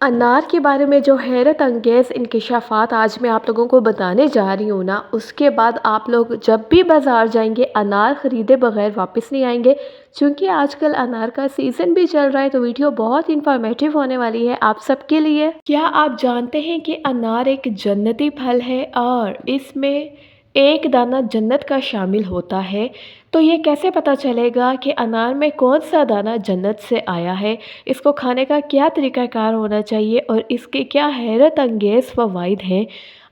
انار کے بارے میں جو حیرت انگیز انکشافات آج میں آپ لوگوں کو بتانے جا رہی ہوں نا، اس کے بعد آپ لوگ جب بھی بازار جائیں گے انار خریدے بغیر واپس نہیں آئیں گے، چونکہ آج کل انار کا سیزن بھی چل رہا ہے تو ویڈیو بہت انفارمیٹیو ہونے والی ہے آپ سب کے لیے۔ کیا آپ جانتے ہیں کہ انار ایک جنتی پھل ہے اور اس میں ایک دانہ جنت کا شامل ہوتا ہے؟ تو یہ کیسے پتہ چلے گا کہ انار میں کون سا دانہ جنت سے آیا ہے؟ اس کو کھانے کا کیا طریقہ کار ہونا چاہیے اور اس کے کیا حیرت انگیز فوائد ہیں؟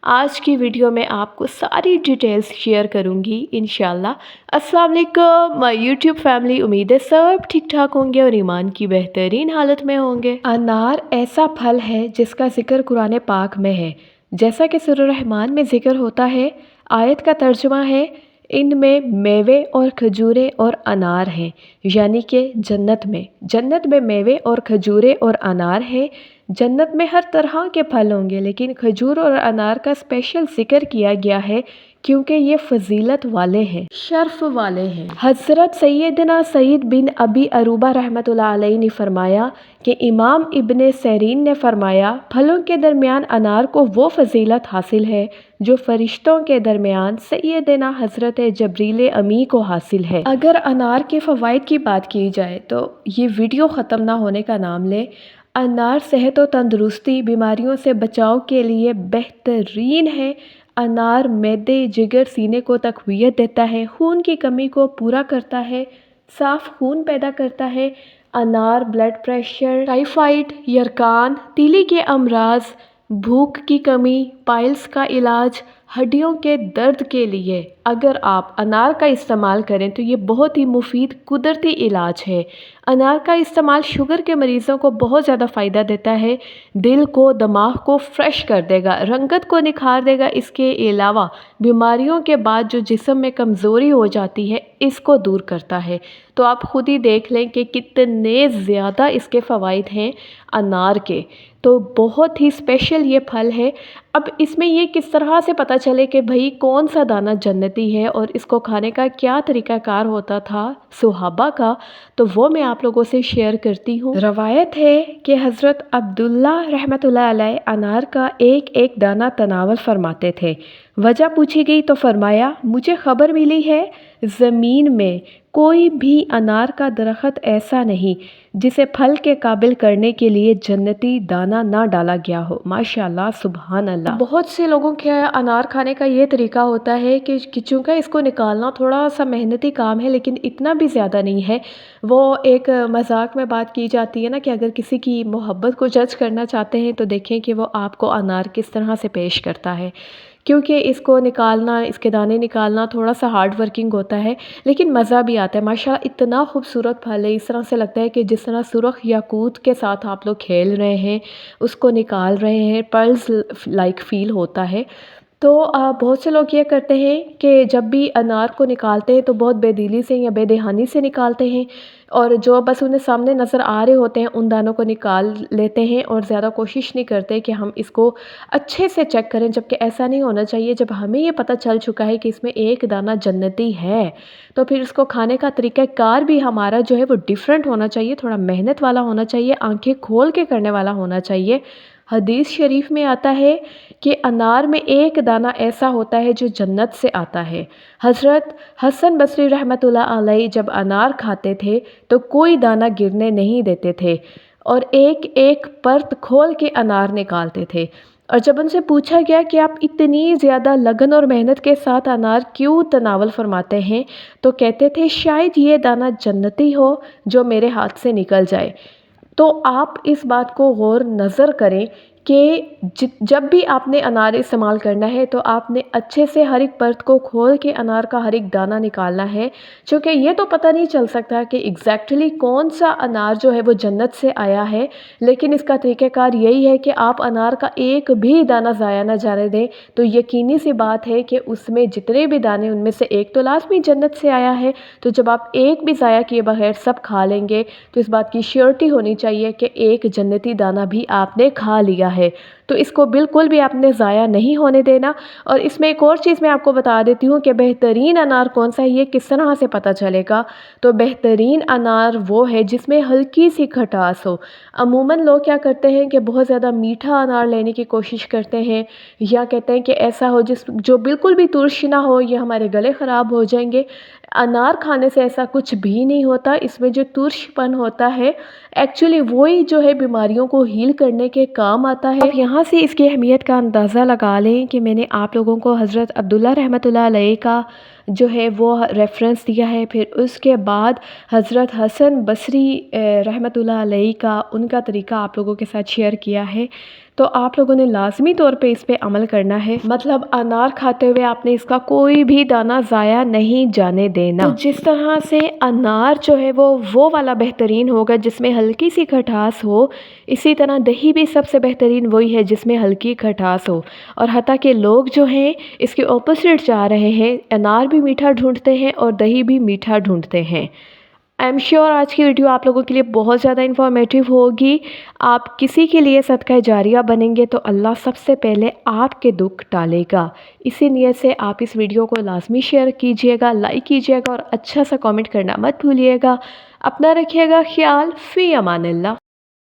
آج کی ویڈیو میں آپ کو ساری ڈیٹیلز شیئر کروں گی انشاءاللہ۔ السلام علیکم مائی یوٹیوب فیملی، امید ہے سب ٹھیک ٹھاک ہوں گے اور ایمان کی بہترین حالت میں ہوں گے۔ انار ایسا پھل ہے جس کا ذکر قرآن پاک میں ہے، جیسا کہ سورہ الرحمن میں ذکر ہوتا ہے۔ آیت کا ترجمہ ہے ان میں میوے اور کھجورے اور انار ہیں، یعنی کہ جنت میں میوے اور کھجورے اور انار ہیں۔ جنت میں ہر طرح کے پھل ہوں گے لیکن کھجور اور انار کا اسپیشل ذکر کیا گیا ہے کیونکہ یہ فضیلت والے ہیں، شرف والے ہیں۔ حضرت سیدنا سعید بن ابی عروبہ رحمۃ اللہ علیہ نے فرمایا کہ امام ابن سیرین نے فرمایا، پھلوں کے درمیان انار کو وہ فضیلت حاصل ہے جو فرشتوں کے درمیان سیدنا حضرت جبریل امی کو حاصل ہے۔ اگر انار کے فوائد کی بات کی جائے تو یہ ویڈیو ختم نہ ہونے کا نام لے۔ انار صحت و تندرستی، بیماریوں سے بچاؤ کے لیے بہترین ہے۔ انار معدے، جگر، سینے کو تقویت دیتا ہے، خون کی کمی کو پورا کرتا ہے، صاف خون پیدا کرتا ہے۔ انار بلڈ پریشر، ٹائیفائڈ، یرقان، تیلی کے امراض، بھوک کی کمی، پائلز کا علاج، ہڈیوں کے درد کے لیے اگر آپ انار کا استعمال کریں تو یہ بہت ہی مفید قدرتی علاج ہے۔ انار کا استعمال شوگر کے مریضوں کو بہت زیادہ فائدہ دیتا ہے، دل کو، دماغ کو فریش کر دے گا، رنگت کو نکھار دے گا۔ اس کے علاوہ بیماریوں کے بعد جو جسم میں کمزوری ہو جاتی ہے اس کو دور کرتا ہے۔ تو آپ خود ہی دیکھ لیں کہ کتنے زیادہ اس کے فوائد ہیں انار کے، تو بہت ہی اسپیشل یہ پھل ہے۔ اب اس میں یہ کس طرح سے پتہ چلے کہ بھئی کون سا دانہ جنتی ہے اور اس کو کھانے کا کیا طریقہ کار ہوتا تھا صحابہ کا، تو وہ میں آپ لوگوں سے شیئر کرتی ہوں۔ روایت ہے کہ حضرت عبداللہ رحمۃ اللہ علیہ انار کا ایک ایک دانہ تناول فرماتے تھے۔ وجہ پوچھی گئی تو فرمایا، مجھے خبر ملی ہے زمین میں کوئی بھی انار کا درخت ایسا نہیں جسے پھل کے قابل کرنے کے لیے جنتی دانہ نہ ڈالا گیا ہو۔ ماشاءاللہ، سبحان اللہ۔ بہت سے لوگوں کے انار کھانے کا یہ طریقہ ہوتا ہے کہ چونکہ اس کو نکالنا تھوڑا سا محنتی کام ہے لیکن اتنا بھی زیادہ نہیں ہے۔ وہ ایک مذاق میں بات کی جاتی ہے نا کہ اگر کسی کی محبت کو جج کرنا چاہتے ہیں تو دیکھیں کہ وہ آپ کو انار کس طرح سے پیش کرتا ہے، کیونکہ اس کو نکالنا، اس کے دانے نکالنا تھوڑا سا ہارڈ ورکنگ ہوتا ہے لیکن مزہ بھی آتا ہے۔ ماشاءاللہ اتنا خوبصورت پھل ہے، اس طرح سے لگتا ہے کہ جس طرح سرخ یاقوت کے ساتھ آپ لوگ کھیل رہے ہیں، اس کو نکال رہے ہیں، پرلز لائک فیل ہوتا ہے۔ تو بہت سے لوگ یہ کرتے ہیں کہ جب بھی انار کو نکالتے ہیں تو بہت بے دلی سے یا بے دہانی سے نکالتے ہیں، اور جو بس انہیں سامنے نظر آ رہے ہوتے ہیں ان دانوں کو نکال لیتے ہیں اور زیادہ کوشش نہیں کرتے کہ ہم اس کو اچھے سے چیک کریں، جبکہ ایسا نہیں ہونا چاہیے۔ جب ہمیں یہ پتہ چل چکا ہے کہ اس میں ایک دانہ جنتی ہے تو پھر اس کو کھانے کا طریقہ کار بھی ہمارا جو ہے وہ ڈیفرنٹ ہونا چاہیے، تھوڑا محنت والا ہونا چاہیے، آنکھیں کھول کے کرنے والا ہونا چاہیے۔ حدیث شریف میں آتا ہے کہ انار میں ایک دانہ ایسا ہوتا ہے جو جنت سے آتا ہے۔ حضرت حسن بصری رحمۃ اللہ علیہ جب انار کھاتے تھے تو کوئی دانہ گرنے نہیں دیتے تھے اور ایک ایک پرت کھول کے انار نکالتے تھے، اور جب ان سے پوچھا گیا کہ آپ اتنی زیادہ لگن اور محنت کے ساتھ انار کیوں تناول فرماتے ہیں تو کہتے تھے شاید یہ دانہ جنتی ہو جو میرے ہاتھ سے نکل جائے۔ تو آپ اس بات کو غور نظر کریں کہ جب بھی آپ نے انار استعمال کرنا ہے تو آپ نے اچھے سے ہر ایک پرت کو کھول کے انار کا ہر ایک دانہ نکالنا ہے، چونکہ یہ تو پتہ نہیں چل سکتا کہ ایگزیکٹلی کون سا انار جو ہے وہ جنت سے آیا ہے، لیکن اس کا طریقہ کار یہی ہے کہ آپ انار کا ایک بھی دانہ ضائع نہ جانے دیں۔ تو یقینی سی بات ہے کہ اس میں جتنے بھی دانے ان میں سے ایک تو لازمی جنت سے آیا ہے، تو جب آپ ایک بھی ضائع کیے بغیر سب کھا لیں گے تو اس بات کی شیورٹی ہونی چاہیے کہ ایک جنتی دانہ بھی آپ نے کھا لیا ہے، تو اس کو بالکل بھی آپ نے ضائع نہیں ہونے دینا۔ اور اس میں ایک اور چیز میں آپ کو بتا دیتی ہوں کہ بہترین انار کون سا ہے، یہ کس طرح سے پتہ چلے گا۔ تو بہترین انار وہ ہے جس میں ہلکی سی کھٹاس ہو۔ عموماً لوگ کیا کرتے ہیں کہ بہت زیادہ میٹھا انار لینے کی کوشش کرتے ہیں، یا کہتے ہیں کہ ایسا ہو جو بالکل بھی ترش نہ ہو، یہ ہمارے گلے خراب ہو جائیں گے۔ انار کھانے سے ایسا کچھ بھی نہیں ہوتا، اس میں جو ترش پن ہوتا ہے ایکچولی وہی جو ہے بیماریوں کو ہیل کرنے کے کام آتا ہے۔ اب یہاں سے اس کی اہمیت کا اندازہ لگا لیں کہ میں نے آپ لوگوں کو حضرت عبداللہ رحمۃ اللہ علیہ کا جو ہے وہ ریفرنس دیا ہے، پھر اس کے بعد حضرت حسن بصری رحمۃ اللہ علیہ کا ان کا طریقہ آپ لوگوں کے ساتھ شیئر کیا ہے، تو آپ لوگوں نے لازمی طور پہ اس پہ عمل کرنا ہے۔ مطلب انار کھاتے ہوئے آپ نے اس کا کوئی بھی دانہ ضائع نہیں جانے دینا۔ تو جس طرح سے انار جو ہے وہ والا بہترین ہوگا جس میں ہلکی سی کھٹاس ہو، اسی طرح دہی بھی سب سے بہترین وہی ہے جس میں ہلکی کھٹاس ہو، اور حتیٰ کہ لوگ جو ہیں اس کے اپوزٹ جا رہے ہیں، انار بھی میٹھا ڈھونڈتے ہیں اور دہی بھی میٹھا ڈھونڈتے ہیں۔ آئی ایم شیور آج کی ویڈیو آپ لوگوں کے لیے بہت زیادہ انفارمیٹیو ہوگی۔ آپ کسی کے لیے صدقہ جاریہ بنیں گے تو اللہ سب سے پہلے آپ کے دکھ ٹالے گا۔ اسی نیت سے آپ اس ویڈیو کو لازمی شیئر کیجئے گا، لائک کیجئے گا اور اچھا سا کامنٹ کرنا مت بھولیے گا۔ اپنا رکھیے گا خیال، فی امان اللہ۔